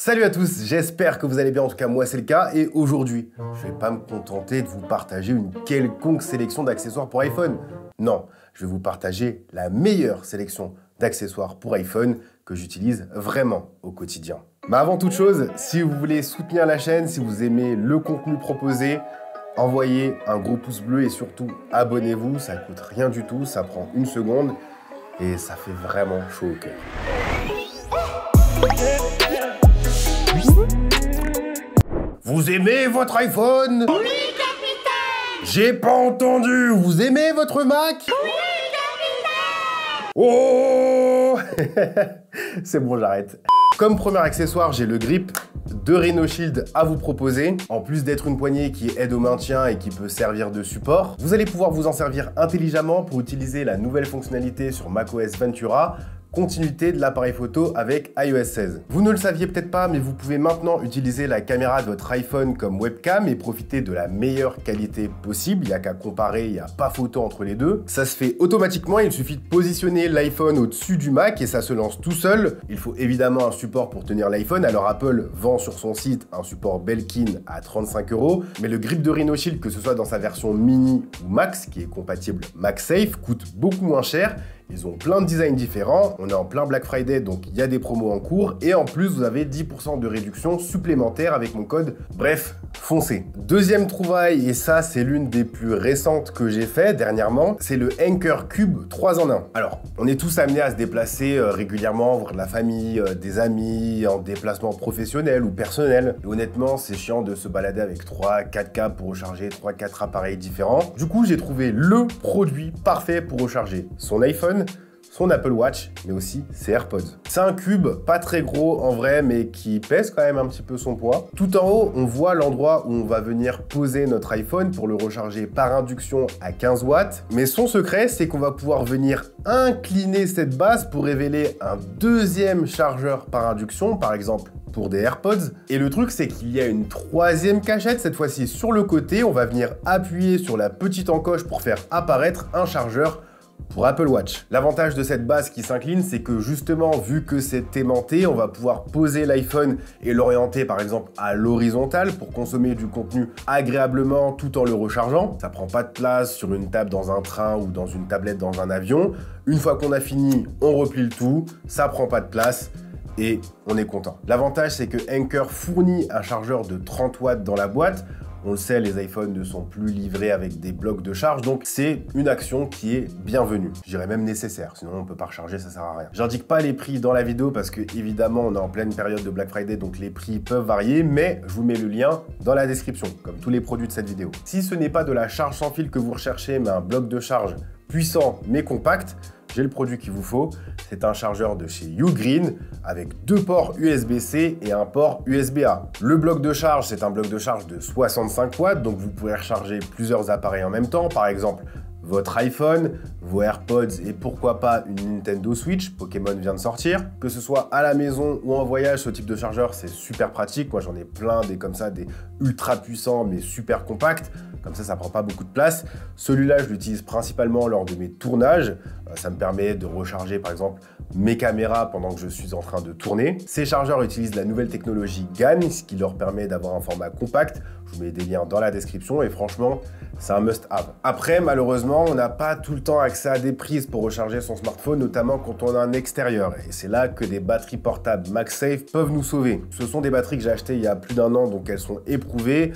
Salut à tous, j'espère que vous allez bien, en tout cas moi c'est le cas, et aujourd'hui, je vais pas me contenter de vous partager une quelconque sélection d'accessoires pour iPhone. Non, je vais vous partager la meilleure sélection d'accessoires pour iPhone que j'utilise vraiment au quotidien. Mais avant toute chose, si vous voulez soutenir la chaîne, si vous aimez le contenu proposé, envoyez un gros pouce bleu et surtout abonnez-vous, ça coûte rien du tout, ça prend une seconde et ça fait vraiment chaud au cœur. Vous aimez votre iPhone? Oui, capitaine! J'ai pas entendu! Vous aimez votre Mac? Oui, capitaine! Oh! C'est bon, j'arrête. Comme premier accessoire, j'ai le grip de Rhino Shield à vous proposer. En plus d'être une poignée qui aide au maintien et qui peut servir de support, vous allez pouvoir vous en servir intelligemment pour utiliser la nouvelle fonctionnalité sur macOS Ventura, continuité de l'appareil photo avec iOS 16. Vous ne le saviez peut-être pas, mais vous pouvez maintenant utiliser la caméra de votre iPhone comme webcam et profiter de la meilleure qualité possible. Il n'y a qu'à comparer, il n'y a pas photo entre les deux. Ça se fait automatiquement, il suffit de positionner l'iPhone au-dessus du Mac et ça se lance tout seul. Il faut évidemment un support pour tenir l'iPhone, alors Apple vend sur son site un support Belkin à 35 €, mais le grip de Rhino Shield, que ce soit dans sa version mini ou max, qui est compatible MagSafe, coûte beaucoup moins cher. Ils ont plein de designs différents, on est en plein Black Friday donc il y a des promos en cours et en plus vous avez 10% de réduction supplémentaire avec mon code. Bref, foncez. Deuxième trouvaille, et ça c'est l'une des plus récentes que j'ai fait dernièrement, c'est le Anker Cube 3 en 1. Alors, on est tous amenés à se déplacer régulièrement, voir de la famille, des amis, en déplacement professionnel ou personnel. Et honnêtement, c'est chiant de se balader avec 3-4 câbles pour recharger 3-4 appareils différents. Du coup, j'ai trouvé le produit parfait pour recharger son iPhone, son Apple Watch, mais aussi ses AirPods. C'est un cube pas très gros en vrai, mais qui pèse quand même un petit peu son poids. Tout en haut, on voit l'endroit où on va venir poser notre iPhone pour le recharger par induction à 15 watts. Mais son secret, c'est qu'on va pouvoir venir incliner cette base pour révéler un deuxième chargeur par induction, par exemple pour des AirPods. Et le truc, c'est qu'il y a une troisième cachette, cette fois-ci sur le côté. On va venir appuyer sur la petite encoche pour faire apparaître un chargeur pour Apple Watch. L'avantage de cette base qui s'incline, c'est que justement, vu que c'est aimanté, on va pouvoir poser l'iPhone et l'orienter par exemple à l'horizontale pour consommer du contenu agréablement tout en le rechargeant. Ça prend pas de place sur une table dans un train ou dans une tablette dans un avion. Une fois qu'on a fini, on replie le tout, ça prend pas de place et on est content. L'avantage, c'est que Anker fournit un chargeur de 30 watts dans la boîte. On le sait, les iPhones ne sont plus livrés avec des blocs de charge, donc c'est une action qui est bienvenue. Je dirais même nécessaire, sinon on peut pas recharger, ça sert à rien. J'indique pas les prix dans la vidéo parce que évidemment on est en pleine période de Black Friday, donc les prix peuvent varier, mais je vous mets le lien dans la description, comme tous les produits de cette vidéo. Si ce n'est pas de la charge sans fil que vous recherchez, mais un bloc de charge puissant mais compact, j'ai le produit qu'il vous faut. C'est un chargeur de chez Ugreen avec 2 ports USB-C et un port USB-A. Le bloc de charge, c'est un bloc de charge de 65 watts, donc vous pourrez recharger plusieurs appareils en même temps, par exemple votre iPhone, vos AirPods et pourquoi pas une Nintendo Switch, Pokémon vient de sortir. Que ce soit à la maison ou en voyage, ce type de chargeur c'est super pratique. Moi j'en ai plein des comme ça, des ultra puissants mais super compacts. Comme ça prend pas beaucoup de place. Celui-là, je l'utilise principalement lors de mes tournages. Ça me permet de recharger par exemple mes caméras pendant que je suis en train de tourner. Ces chargeurs utilisent la nouvelle technologie GaN, ce qui leur permet d'avoir un format compact. Je vous mets des liens dans la description et franchement, c'est un must-have. Après, malheureusement, on n'a pas tout le temps accès à des prises pour recharger son smartphone, notamment quand on a un extérieur. Et c'est là que des batteries portables MagSafe peuvent nous sauver. Ce sont des batteries que j'ai achetées il y a plus d'1 an, donc elles sont éprouvées.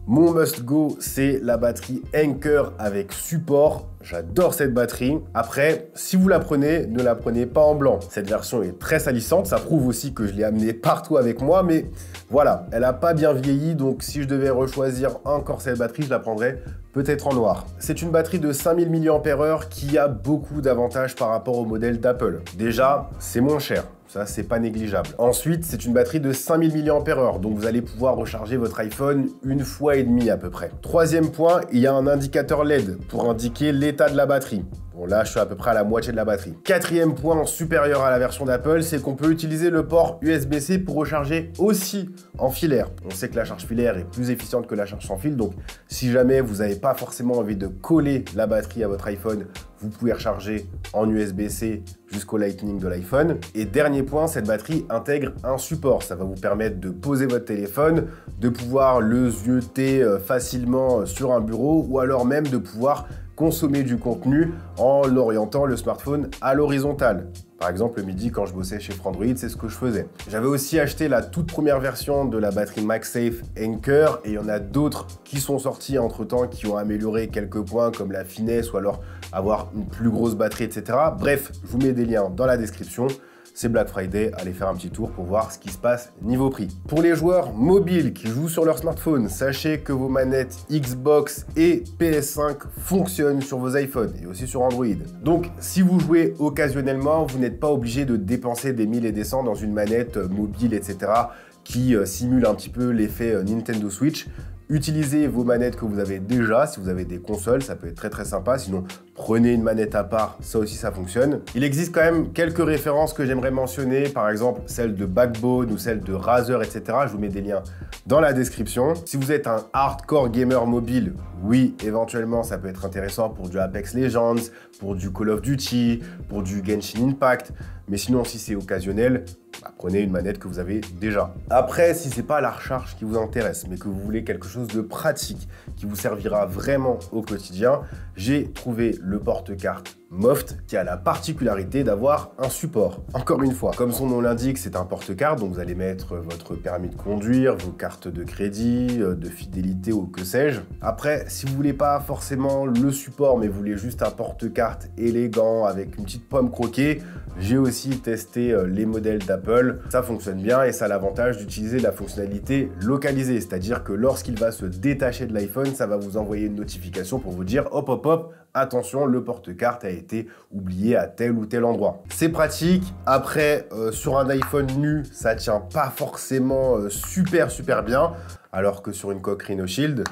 Mon must-go, c'est la batterie Anker avec support. J'adore cette batterie. Après, si vous la prenez, ne la prenez pas en blanc. Cette version est très salissante. Ça prouve aussi que je l'ai amenée partout avec moi. Mais voilà, elle n'a pas bien vieilli. Donc si je devais rechoisir encore cette batterie, je la prendrais peut-être en noir. C'est une batterie de 5000 mAh qui a beaucoup d'avantages par rapport au modèle d'Apple. Déjà, c'est moins cher. Ça, c'est pas négligeable. Ensuite, c'est une batterie de 5000 mAh, donc vous allez pouvoir recharger votre iPhone 1,5 fois à peu près. Troisième point, il y a un indicateur LED pour indiquer l'état de la batterie. Bon, là, je suis à peu près à la moitié de la batterie. Quatrième point supérieur à la version d'Apple, c'est qu'on peut utiliser le port USB-C pour recharger aussi en filaire. On sait que la charge filaire est plus efficiente que la charge sans fil, donc si jamais vous n'avez pas forcément envie de coller la batterie à votre iPhone, vous pouvez recharger en USB-C jusqu'au Lightning de l'iPhone. Et dernier point, cette batterie intègre un support. Ça va vous permettre de poser votre téléphone, de pouvoir le zioter facilement sur un bureau ou alors même de pouvoir consommer du contenu en l'orientant le smartphone à l'horizontale. Par exemple, le midi, quand je bossais chez Frandroid, c'est ce que je faisais. J'avais aussi acheté la toute première version de la batterie MagSafe Anker et il y en a d'autres qui sont sortis entre-temps qui ont amélioré quelques points comme la finesse ou alors avoir une plus grosse batterie, etc. Bref, je vous mets des liens dans la description. C'est Black Friday, allez faire un petit tour pour voir ce qui se passe niveau prix. Pour les joueurs mobiles qui jouent sur leur smartphone, sachez que vos manettes Xbox et PS5 fonctionnent sur vos iPhones et aussi sur Android. Donc, si vous jouez occasionnellement, vous n'êtes pas obligé de dépenser des 1000 et des 100 dans une manette mobile, etc. qui simule un petit peu l'effet Nintendo Switch. Utilisez vos manettes que vous avez déjà, si vous avez des consoles, ça peut être très sympa, sinon prenez une manette à part, ça aussi ça fonctionne. Il existe quand même quelques références que j'aimerais mentionner, par exemple celle de Backbone ou celle de Razer, etc. Je vous mets des liens dans la description. Si vous êtes un hardcore gamer mobile, oui, éventuellement ça peut être intéressant pour du Apex Legends, pour du Call of Duty, pour du Genshin Impact, mais sinon si c'est occasionnel, prenez une manette que vous avez déjà. Après, si c'est pas la recharge qui vous intéresse, mais que vous voulez quelque chose de pratique, qui vous servira vraiment au quotidien, j'ai trouvé le porte-carte Moft qui a la particularité d'avoir un support. Encore une fois, comme son nom l'indique, c'est un porte-carte, donc vous allez mettre votre permis de conduire, vos cartes de crédit, de fidélité ou que sais-je. Après, si vous voulez pas forcément le support, mais vous voulez juste un porte-carte élégant avec une petite pomme croquée, j'ai aussi testé les modèles d'Apple. Ça fonctionne bien et ça a l'avantage d'utiliser la fonctionnalité localisée, c'est-à-dire que lorsqu'il va se détacher de l'iPhone, ça va vous envoyer une notification pour vous dire hop hop hop, attention, le porte-carte a été oublié à tel ou tel endroit. C'est pratique. Après, sur un iPhone nu, ça tient pas forcément super bien, alors que sur une coque Rhino Shield,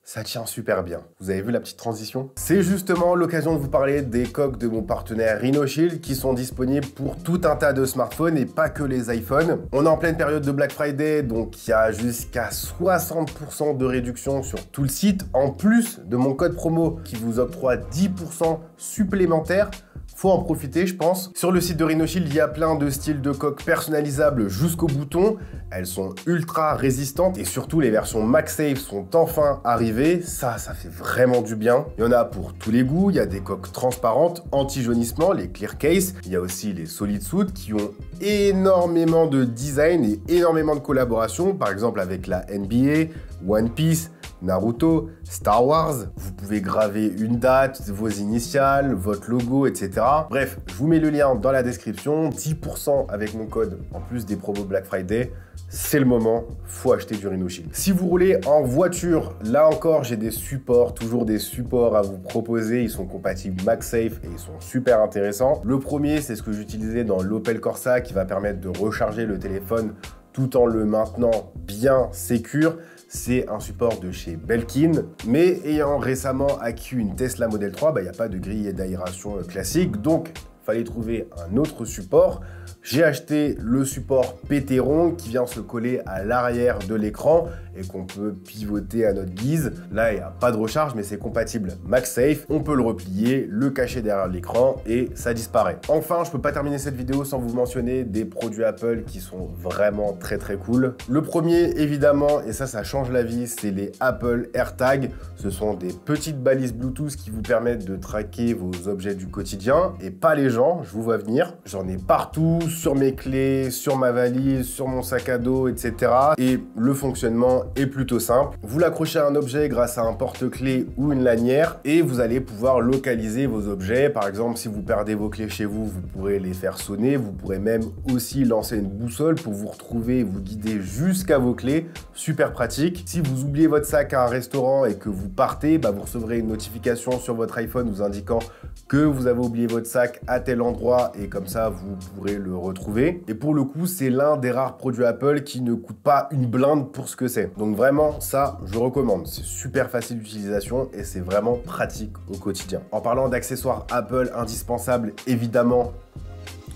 ça tient super bien. Vous avez vu la petite transition? C'est justement l'occasion de vous parler des coques de mon partenaire Rhino Shield qui sont disponibles pour tout un tas de smartphones et pas que les iPhones. On est en pleine période de Black Friday, donc il y a jusqu'à 60% de réduction sur tout le site, en plus de mon code promo qui vous octroie 10% supplémentaires. Faut en profiter, je pense. Sur le site de Rhino Shield, il y a plein de styles de coques personnalisables jusqu'au bouton. Elles sont ultra résistantes et surtout les versions MagSafe sont enfin arrivées. Ça fait vraiment du bien. Il y en a pour tous les goûts. Il y a des coques transparentes, anti-jaunissement, les Clear Case. Il y a aussi les Solid Suit qui ont énormément de design et énormément de collaboration. Par exemple avec la NBA, One Piece, Naruto, Star Wars, vous pouvez graver une date, vos initiales, votre logo, etc. Bref, je vous mets le lien dans la description, 10% avec mon code, en plus des promos Black Friday, c'est le moment, faut acheter du Rhino Shield. Si vous roulez en voiture, là encore, j'ai des supports, toujours des supports à vous proposer, ils sont compatibles MagSafe et ils sont super intéressants. Le premier, c'est ce que j'utilisais dans l'Opel Corsa qui va permettre de recharger le téléphone tout en le maintenant bien sécure. C'est un support de chez Belkin, mais ayant récemment acquis une Tesla Model 3, il n'y a pas de grille d'aération classique, donc il fallait trouver un autre support. J'ai acheté le support Péteron qui vient se coller à l'arrière de l'écran et qu'on peut pivoter à notre guise. Là, il n'y a pas de recharge, mais c'est compatible MagSafe. On peut le replier, le cacher derrière l'écran et ça disparaît. Enfin, je ne peux pas terminer cette vidéo sans vous mentionner des produits Apple qui sont vraiment très cool. Le premier, évidemment, et ça change la vie, c'est les Apple AirTag. Ce sont des petites balises Bluetooth qui vous permettent de traquer vos objets du quotidien et pas les gens, je vous vois venir. J'en ai partout, sur mes clés, sur ma valise, sur mon sac à dos, etc. Et le fonctionnement est plutôt simple. Vous l'accrochez à un objet grâce à un porte-clés ou une lanière et vous allez pouvoir localiser vos objets. Par exemple, si vous perdez vos clés chez vous, vous pourrez les faire sonner. Vous pourrez même aussi lancer une boussole pour vous retrouver et vous guider jusqu'à vos clés. Super pratique. Si vous oubliez votre sac à un restaurant et que vous partez, vous recevrez une notification sur votre iPhone vous indiquant que vous avez oublié votre sac à tel endroit et comme ça, vous pourrez le retrouver. Et pour le coup, c'est l'un des rares produits Apple qui ne coûte pas une blinde pour ce que c'est. Donc vraiment, ça, je recommande. C'est super facile d'utilisation et c'est vraiment pratique au quotidien. En parlant d'accessoires Apple indispensables, évidemment,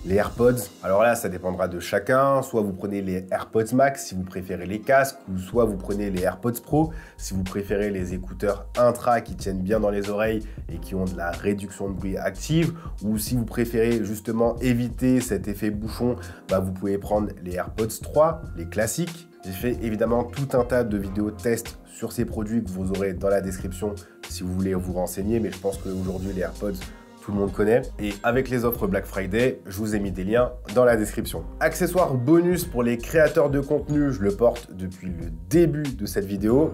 les AirPods. Alors là, ça dépendra de chacun. Soit vous prenez les AirPods Max si vous préférez les casques, ou soit vous prenez les AirPods Pro si vous préférez les écouteurs intra qui tiennent bien dans les oreilles et qui ont de la réduction de bruit active, ou si vous préférez justement éviter cet effet bouchon, vous pouvez prendre les AirPods 3, les classiques. J'ai fait évidemment tout un tas de vidéos tests sur ces produits que vous aurez dans la description si vous voulez vous renseigner, mais je pense qu'aujourd'hui les AirPods, tout le monde connaît. Et avec les offres Black Friday, je vous ai mis des liens dans la description. Accessoire bonus pour les créateurs de contenu, je le porte depuis le début de cette vidéo.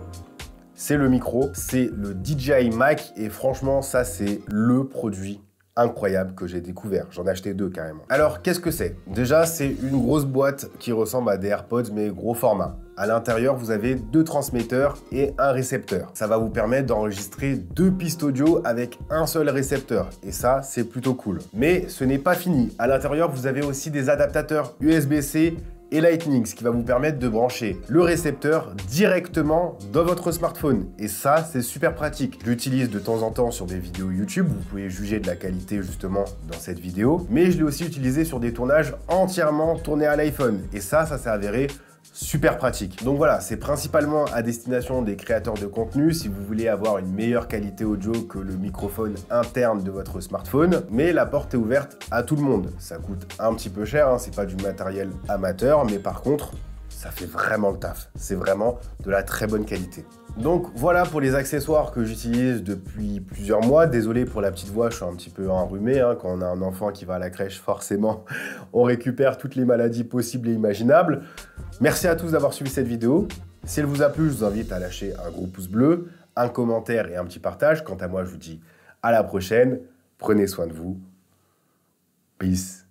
C'est le micro, c'est le DJI Mic et franchement, ça c'est le produit incroyable que j'ai découvert. J'en ai acheté 2 carrément. Alors, qu'est-ce que c'est? Déjà, c'est une grosse boîte qui ressemble à des AirPods, mais gros format. À l'intérieur, vous avez 2 transmetteurs et un récepteur. Ça va vous permettre d'enregistrer 2 pistes audio avec un seul récepteur. Et ça, c'est plutôt cool. Mais ce n'est pas fini. À l'intérieur, vous avez aussi des adaptateurs USB-C et Lightning, ce qui va vous permettre de brancher le récepteur directement dans votre smartphone. Et ça, c'est super pratique. Je l'utilise de temps en temps sur des vidéos YouTube. Vous pouvez juger de la qualité justement dans cette vidéo. Mais je l'ai aussi utilisé sur des tournages entièrement tournés à l'iPhone. Et ça s'est avéré super pratique. Donc voilà, c'est principalement à destination des créateurs de contenu si vous voulez avoir une meilleure qualité audio que le microphone interne de votre smartphone, mais la porte est ouverte à tout le monde. Ça coûte un petit peu cher, hein, c'est pas du matériel amateur, mais par contre, ça fait vraiment le taf. C'est vraiment de la très bonne qualité. Donc voilà pour les accessoires que j'utilise depuis plusieurs mois. Désolé pour la petite voix, je suis un petit peu enrhumé. Hein. Quand on a un enfant qui va à la crèche, forcément, on récupère toutes les maladies possibles et imaginables. Merci à tous d'avoir suivi cette vidéo. Si elle vous a plu, je vous invite à lâcher un gros pouce bleu, un commentaire et un petit partage. Quant à moi, je vous dis à la prochaine. Prenez soin de vous. Peace.